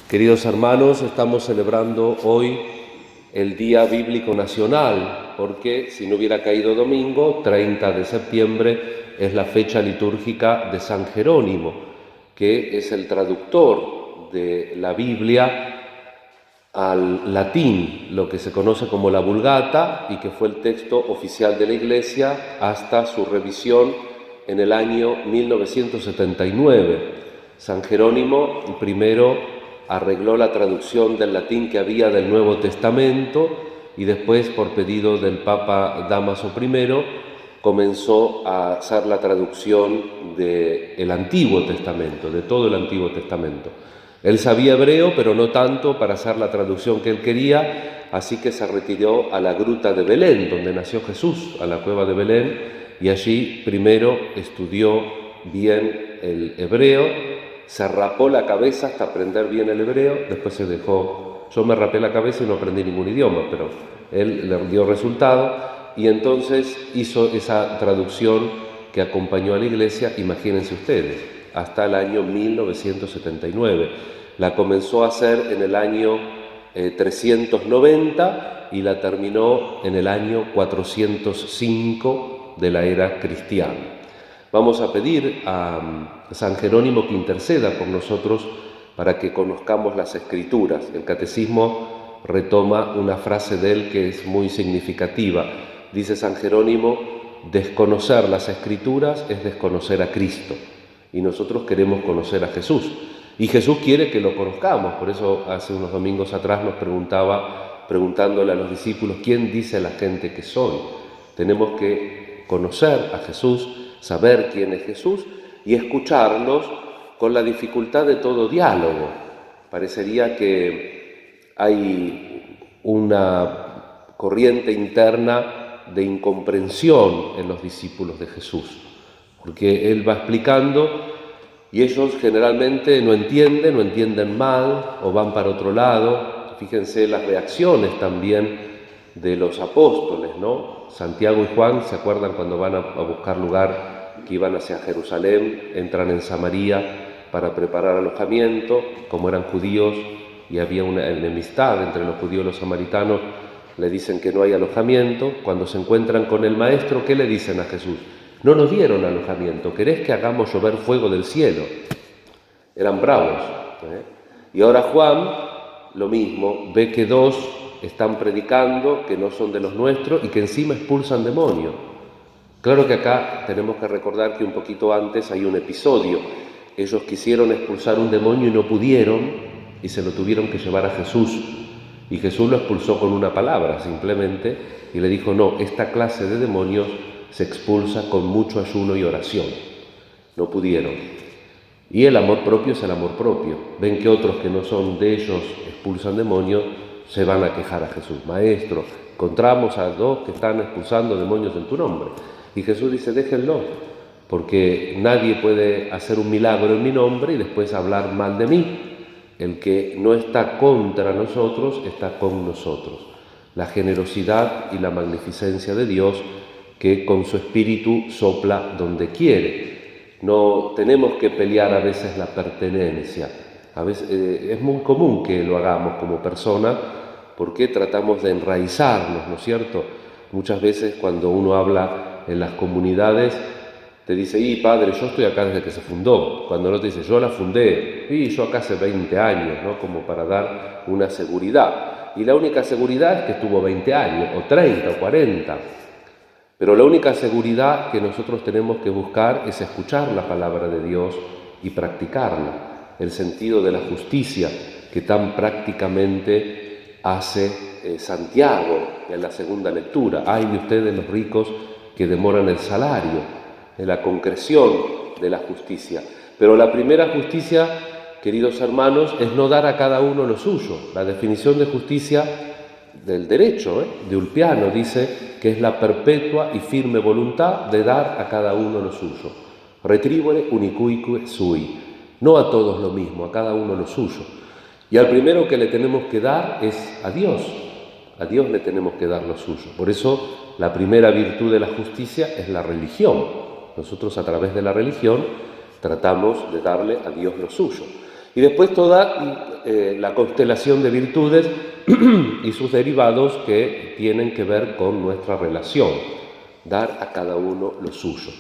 Queridos hermanos, estamos celebrando hoy el Día Bíblico Nacional, porque si no hubiera caído domingo, 30 de septiembre, es la fecha litúrgica de San Jerónimo, que es el traductor de la Biblia al latín, lo que se conoce como la Vulgata, y que fue el texto oficial de la Iglesia hasta su revisión en el año 1979. San Jerónimo primero arregló la traducción del latín que había del Nuevo Testamento y después, por pedido del Papa Dámaso I, comenzó a hacer la traducción del Antiguo Testamento, de todo el Antiguo Testamento. Él sabía hebreo, pero no tanto para hacer la traducción que él quería, así que se retiró a la gruta de Belén, donde nació Jesús, a la cueva de Belén, y allí primero estudió bien el hebreo, se rapó la cabeza hasta aprender bien el hebreo, después se dejó. Yo me rapé la cabeza y no aprendí ningún idioma, pero él le dio resultado y entonces hizo esa traducción que acompañó a la Iglesia, imagínense ustedes, hasta el año 1979. La comenzó a hacer en el año 390 y la terminó en el año 405 de la era cristiana. Vamos a pedir a San Jerónimo que interceda por nosotros para que conozcamos las Escrituras. El Catecismo retoma una frase de él que es muy significativa. Dice San Jerónimo: desconocer las Escrituras es desconocer a Cristo. Y nosotros queremos conocer a Jesús. Y Jesús quiere que lo conozcamos. Por eso hace unos domingos atrás nos preguntándole a los discípulos: ¿quién dice la gente que soy? Tenemos que conocer a Jesús, saber quién es Jesús y escucharlos con la dificultad de todo diálogo. Parecería que hay una corriente interna de incomprensión en los discípulos de Jesús, porque Él va explicando y ellos generalmente no entienden mal o van para otro lado. Fíjense las reacciones también de los apóstoles, ¿no? Santiago y Juan, ¿se acuerdan cuando van a buscar lugar, que iban hacia Jerusalén, entran en Samaria para preparar alojamiento? Como eran judíos y había una enemistad entre los judíos y los samaritanos, le dicen que no hay alojamiento. Cuando se encuentran con el maestro, ¿qué le dicen a Jesús? No nos dieron alojamiento, ¿querés que hagamos llover fuego del cielo? Eran bravos, Y ahora Juan, lo mismo, ve que dos están predicando que no son de los nuestros y que encima expulsan demonios. Claro que acá tenemos que recordar que un poquito antes hay un episodio. Ellos quisieron expulsar un demonio y no pudieron y se lo tuvieron que llevar a Jesús. Y Jesús lo expulsó con una palabra simplemente y le dijo: no, esta clase de demonios se expulsa con mucho ayuno y oración. No pudieron. Y el amor propio es el amor propio. Ven que otros que no son de ellos expulsan demonios, se van a quejar a Jesús: maestro, encontramos a dos que están expulsando demonios en tu nombre. Y Jesús dice: déjenlo, porque nadie puede hacer un milagro en mi nombre y después hablar mal de mí. El que no está contra nosotros, está con nosotros. La generosidad y la magnificencia de Dios, que con su espíritu sopla donde quiere. No tenemos que pelear a veces la pertenencia. A veces es muy común que lo hagamos como persona, porque tratamos de enraizarnos, ¿no es cierto? Muchas veces cuando uno habla en las comunidades, te dice: padre, yo estoy acá desde que se fundó. Cuando no te dice: yo la fundé, yo acá hace 20 años, ¿no? Como para dar una seguridad. Y la única seguridad es que estuvo 20 años, o 30, o 40. Pero la única seguridad que nosotros tenemos que buscar es escuchar la palabra de Dios y practicarla. El sentido de la justicia que tan prácticamente hace Santiago en la segunda lectura. Ay de ustedes los ricos que demoran el salario, en la concreción de la justicia. Pero la primera justicia, queridos hermanos, es no dar a cada uno lo suyo. La definición de justicia del derecho, de Ulpiano, dice que es la perpetua y firme voluntad de dar a cada uno lo suyo. Retribere unicuique sui. No a todos lo mismo, a cada uno lo suyo. Y al primero que le tenemos que dar es a Dios. A Dios le tenemos que dar lo suyo. Por eso la primera virtud de la justicia es la religión. Nosotros a través de la religión tratamos de darle a Dios lo suyo. Y después toda la constelación de virtudes y sus derivados que tienen que ver con nuestra relación, dar a cada uno lo suyo.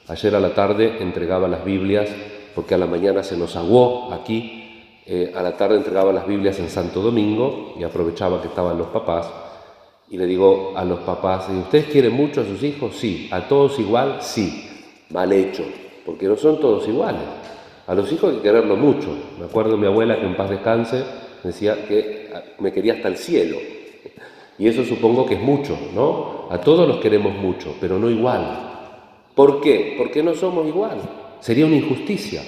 Ayer a la tarde entregaba las Biblias, porque a la mañana se nos aguó aquí, a la tarde entregaba las Biblias en Santo Domingo y aprovechaba que estaban los papás y le digo a los papás, ¿ustedes quieren mucho a sus hijos? Sí. ¿A todos igual? Sí. Mal hecho, porque no son todos iguales. A los hijos hay que quererlo mucho. Me acuerdo de mi abuela, que en paz descanse, decía que me quería hasta el cielo. Y eso supongo que es mucho, ¿no? A todos los queremos mucho, pero no igual. ¿Por qué? Porque no somos igual. Sería una injusticia,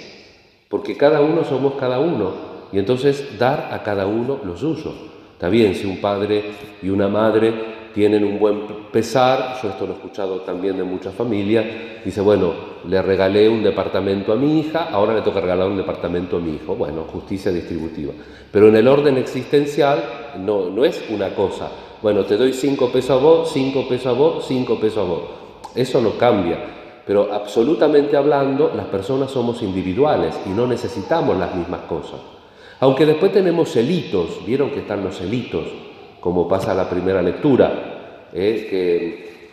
porque cada uno somos cada uno, y entonces dar a cada uno lo suyo. Está bien, si un padre y una madre tienen un buen pesar, yo esto lo he escuchado también de muchas familias, dice, bueno, le regalé un departamento a mi hija, ahora le toca regalar un departamento a mi hijo. Bueno, justicia distributiva. Pero en el orden existencial no es una cosa, bueno, te doy 5 pesos a vos, 5 pesos a vos, 5 pesos a vos. Eso no cambia. Pero absolutamente hablando, las personas somos individuales y no necesitamos las mismas cosas. Aunque después tenemos celitos, vieron que están los celitos, como pasa la primera lectura, que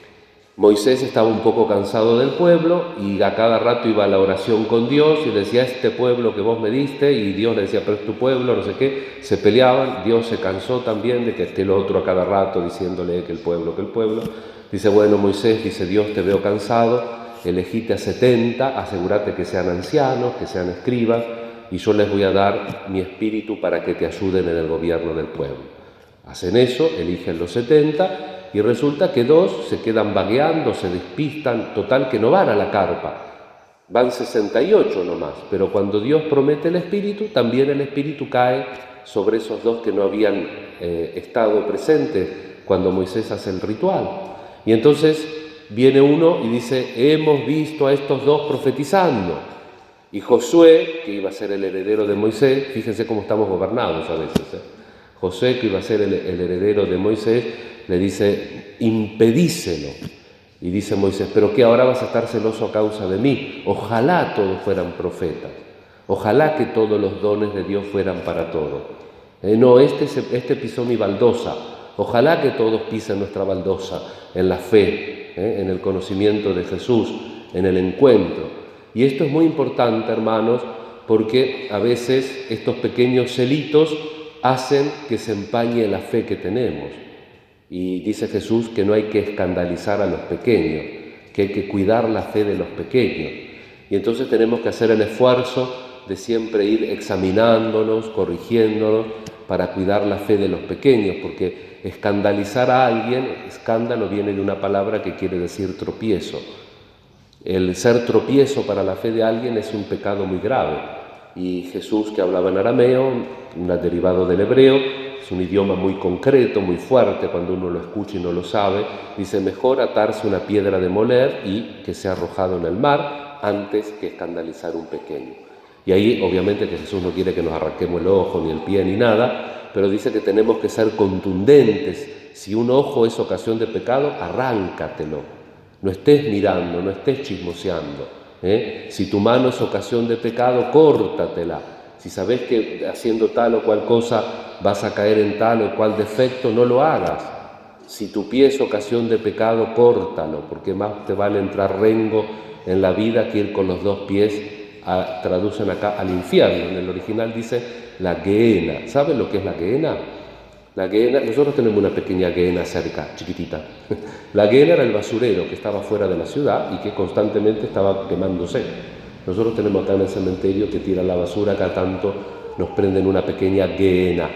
Moisés estaba un poco cansado del pueblo y a cada rato iba a la oración con Dios y decía, este pueblo que vos me diste, y Dios le decía, pero es tu pueblo, no sé qué, se peleaban, Dios se cansó también de que esté el otro a cada rato diciéndole que el pueblo, dice, bueno, Moisés, dice, Dios, te veo cansado, elegite a 70, asegúrate que sean ancianos, que sean escribas, y yo les voy a dar mi espíritu para que te ayuden en el gobierno del pueblo. Hacen eso, eligen los 70, y resulta que 2 se quedan vagueando, se despistan, total que no van a la carpa. Van 68 nomás, pero cuando Dios promete el espíritu, también el espíritu cae sobre esos 2 que no habían estado presentes cuando Moisés hace el ritual. Y entonces viene uno y dice, hemos visto a estos 2 profetizando. Y Josué, que iba a ser el heredero de Moisés, fíjense cómo estamos gobernados a veces, Josué, que iba a ser el heredero de Moisés, le dice, impedíselo. Y dice Moisés, ¿pero qué, ahora vas a estar celoso a causa de mí? Ojalá todos fueran profetas. Ojalá que todos los dones de Dios fueran para todos. No, este pisó mi baldosa. Ojalá que todos pisen nuestra baldosa en la fe, en el conocimiento de Jesús, en el encuentro. Y esto es muy importante, hermanos, porque a veces estos pequeños celitos hacen que se empañe la fe que tenemos. Y dice Jesús que no hay que escandalizar a los pequeños, que hay que cuidar la fe de los pequeños. Y entonces tenemos que hacer el esfuerzo de siempre ir examinándonos, corrigiéndonos, para cuidar la fe de los pequeños, porque escandalizar a alguien, escándalo viene de una palabra que quiere decir tropiezo. El ser tropiezo para la fe de alguien es un pecado muy grave. Y Jesús, que hablaba en arameo, un derivado del hebreo, es un idioma muy concreto, muy fuerte, cuando uno lo escucha y no lo sabe, dice, mejor atarse una piedra de moler y que sea arrojado en el mar antes que escandalizar un pequeño. Y ahí obviamente que Jesús no quiere que nos arranquemos el ojo, ni el pie, ni nada, pero dice que tenemos que ser contundentes. Si un ojo es ocasión de pecado, arráncatelo. No estés mirando, no estés chismoseando. Si tu mano es ocasión de pecado, córtatela. Si sabes que haciendo tal o cual cosa vas a caer en tal o cual defecto, no lo hagas. Si tu pie es ocasión de pecado, córtalo, porque más te vale entrar rengo en la vida que ir con los 2 pies, traducen acá, al infierno. En el original dice la Gehenna. ¿Saben lo que es la Gehenna? La Gehenna, nosotros tenemos una pequeña Gehenna cerca, chiquitita. La Gehenna era el basurero que estaba fuera de la ciudad y que constantemente estaba quemándose. Nosotros tenemos acá en el cementerio que tiran la basura, cada tanto nos prenden una pequeña Gehenna.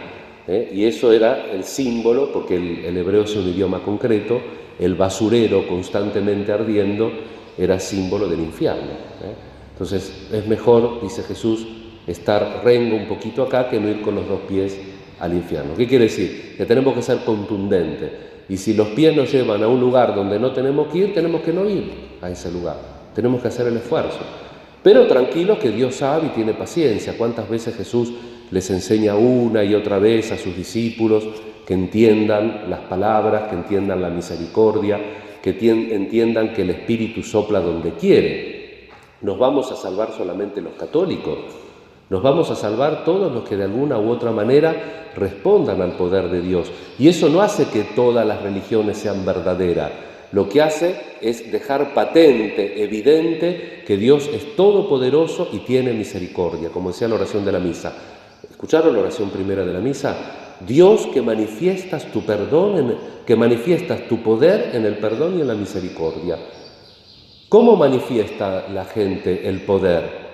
Y eso era el símbolo, porque el hebreo es un idioma concreto, el basurero constantemente ardiendo era símbolo del infierno. Entonces es mejor, dice Jesús, estar rengo un poquito acá que no ir con los 2 pies al infierno. ¿Qué quiere decir? Que tenemos que ser contundentes. Y si los pies nos llevan a un lugar donde no tenemos que ir, tenemos que no ir a ese lugar. Tenemos que hacer el esfuerzo. Pero tranquilos, que Dios sabe y tiene paciencia. ¿Cuántas veces Jesús les enseña una y otra vez a sus discípulos que entiendan las palabras, que entiendan la misericordia, que entiendan que el Espíritu sopla donde quiere? ¿Nos vamos a salvar solamente los católicos? Nos vamos a salvar todos los que de alguna u otra manera respondan al poder de Dios. Y eso no hace que todas las religiones sean verdaderas. Lo que hace es dejar patente, evidente, que Dios es todopoderoso y tiene misericordia, como decía la oración de la misa. ¿Escucharon la oración primera de la misa? Dios, que manifiestas tu perdón, que manifiestas tu poder en el perdón y en la misericordia. ¿Cómo manifiesta la gente el poder?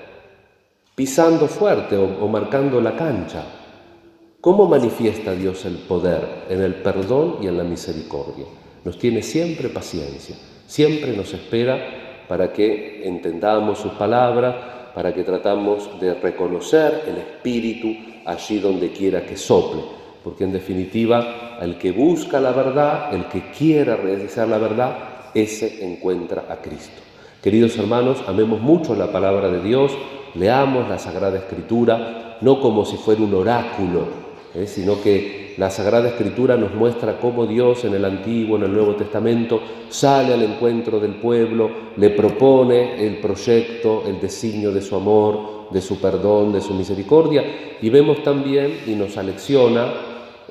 Pisando fuerte o marcando la cancha. ¿Cómo manifiesta Dios el poder? En el perdón y en la misericordia. Nos tiene siempre paciencia, siempre nos espera para que entendamos sus palabras, para que tratamos de reconocer el Espíritu allí donde quiera que sople, porque en definitiva, el que busca la verdad, el que quiera realizar la verdad, ese encuentra a Cristo. Queridos hermanos, amemos mucho la palabra de Dios, leamos la Sagrada Escritura, no como si fuera un oráculo, sino que la Sagrada Escritura nos muestra cómo Dios en el Antiguo, en el Nuevo Testamento, sale al encuentro del pueblo, le propone el proyecto, el designio de su amor, de su perdón, de su misericordia, y vemos también, y nos alecciona,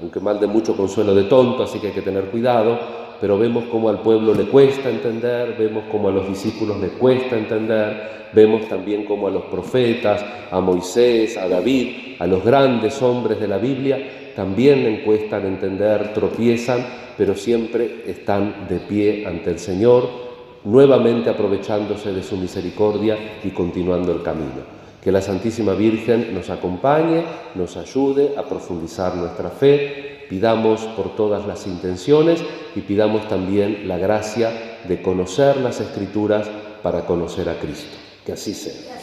aunque mal de mucho consuelo de tonto, así que hay que tener cuidado, pero vemos cómo al pueblo le cuesta entender, vemos cómo a los discípulos le cuesta entender, vemos también cómo a los profetas, a Moisés, a David, a los grandes hombres de la Biblia, también le cuestan entender, tropiezan, pero siempre están de pie ante el Señor, nuevamente aprovechándose de su misericordia y continuando el camino. Que la Santísima Virgen nos acompañe, nos ayude a profundizar nuestra fe. Pidamos por todas las intenciones y pidamos también la gracia de conocer las Escrituras para conocer a Cristo. Que así sea.